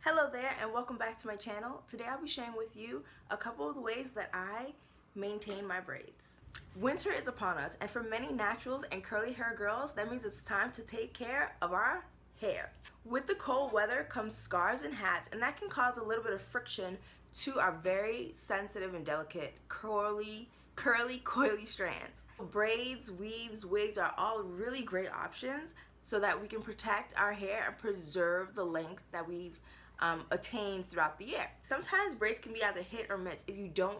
Hello there and welcome back to my channel. Today I'll be sharing with you a couple of the ways that I maintain my braids. Winter is upon us, and for many naturals and curly hair girls, that means it's time to take care of our hair. With the cold weather comes scarves and hats, and that can cause a little bit of friction to our very sensitive and delicate curly, coily strands. Braids, weaves, wigs are all really great options so that we can protect our hair and preserve the length that we've attained throughout the year. Sometimes braids can be either hit or miss if you don't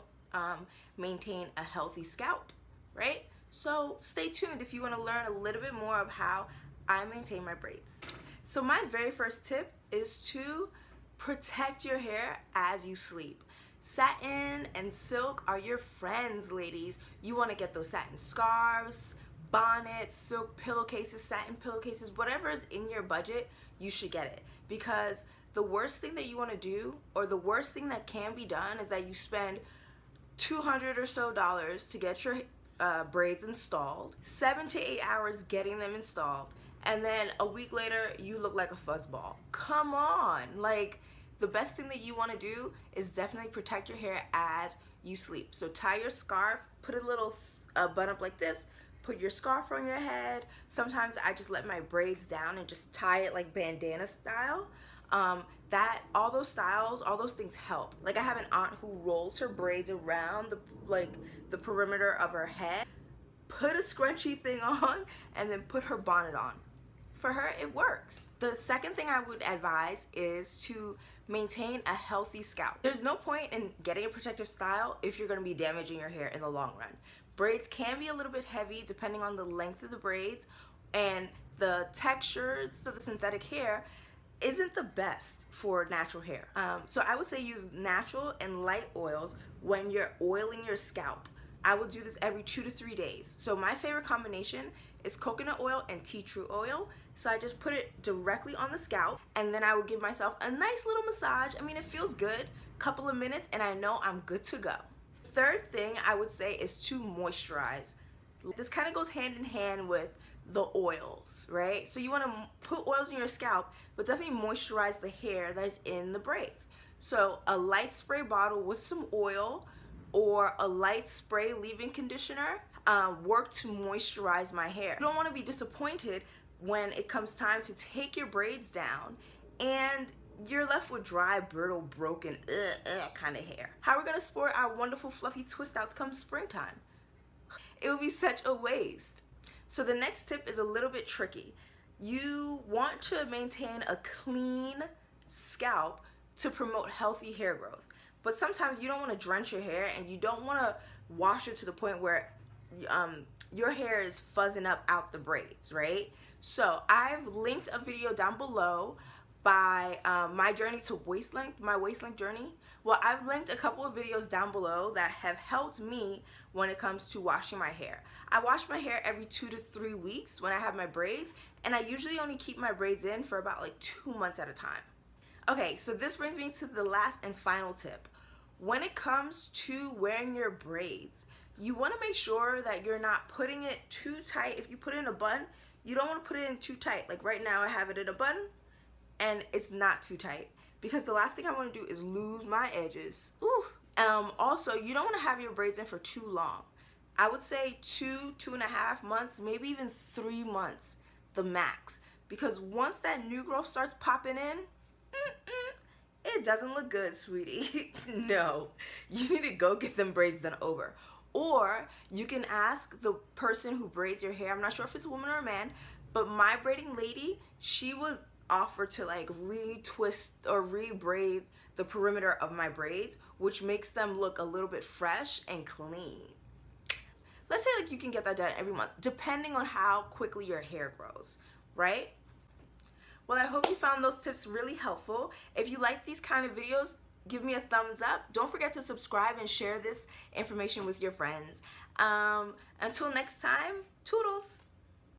maintain a healthy scalp, right? So stay tuned if you want to learn a little bit more of how I maintain my braids. So my very first tip is to protect your hair as you sleep. Satin and silk are your friends, ladies. You want to get those satin scarves, bonnets, silk pillowcases, satin pillowcases, whatever is in your budget, you should get it. Because the worst thing that you want to do, or the worst thing that can be done, is that you spend $200 or so to get your braids installed, 7 to 8 hours getting them installed, and then a week later you look like a fuzzball. Come on, like, the best thing that you want to do is definitely protect your hair as you sleep. So tie your scarf, put a little bun up like this, put your scarf on your head. Sometimes I just let my braids down and just tie it like bandana style. All those styles, all those things help. Like, I have an aunt who rolls her braids around the perimeter of her head, put a scrunchy thing on, and then put her bonnet on. For her, it works. The second thing I would advise is to maintain a healthy scalp. There's no point in getting a protective style if you're going to be damaging your hair in the long run. Braids can be a little bit heavy depending on the length of the braids, and the textures of the synthetic hair isn't the best for natural hair. So I would say use natural and light oils when you're oiling your scalp. I will do this every 2 to 3 days. So my favorite combination is coconut oil and tea tree oil. So I just put it directly on the scalp, and then I will give myself a nice little massage. I mean, it feels good, couple of minutes, and I know I'm good to go. Third thing I would say is to moisturize. This kind of goes hand in hand with the oils, right? So you want to put oils in your scalp, but definitely moisturize the hair that is in the braids. So a light spray bottle with some oil or a light spray leave-in conditioner work to moisturize my hair. You don't want to be disappointed when it comes time to take your braids down and you're left with dry, brittle, broken, kind of hair. How are we gonna sport our wonderful fluffy twist outs come springtime? It would be such a waste. So the next tip is a little bit tricky. You want to maintain a clean scalp to promote healthy hair growth. But sometimes you don't want to drench your hair, and you don't want to wash it to the point where your hair is fuzzing up out the braids, right? So I've linked a video down below by my journey to waist length, my waist length journey. Well, I've linked a couple of videos down below that have helped me when it comes to washing my hair. I wash my hair every 2 to 3 weeks when I have my braids, and I usually only keep my braids in for about like 2 months at a time. Okay, so this brings me to the last and final tip. When it comes to wearing your braids, you want to make sure that you're not putting it too tight. If you put it in a bun, you don't want to put it in too tight. Like right now I have it in a bun and it's not too tight, because the last thing I want to do is lose my edges. Ooh. Also, you don't want to have your braids in for too long. I would say 2.5 months, maybe even 3 months, the max. Because once that new growth starts popping in, it doesn't look good, sweetie. No, you need to go get them braids done over. Or you can ask the person who braids your hair, I'm not sure if it's a woman or a man, but my braiding lady, she would offer to like retwist or rebraid the perimeter of my braids, which makes them look a little bit fresh and clean. Let's say like you can get that done every month, depending on how quickly your hair grows, right? Well, I hope you found those tips really helpful. If you like these kind of videos, give me a thumbs up. Don't forget to subscribe and share this information with your friends. Until next time, toodles.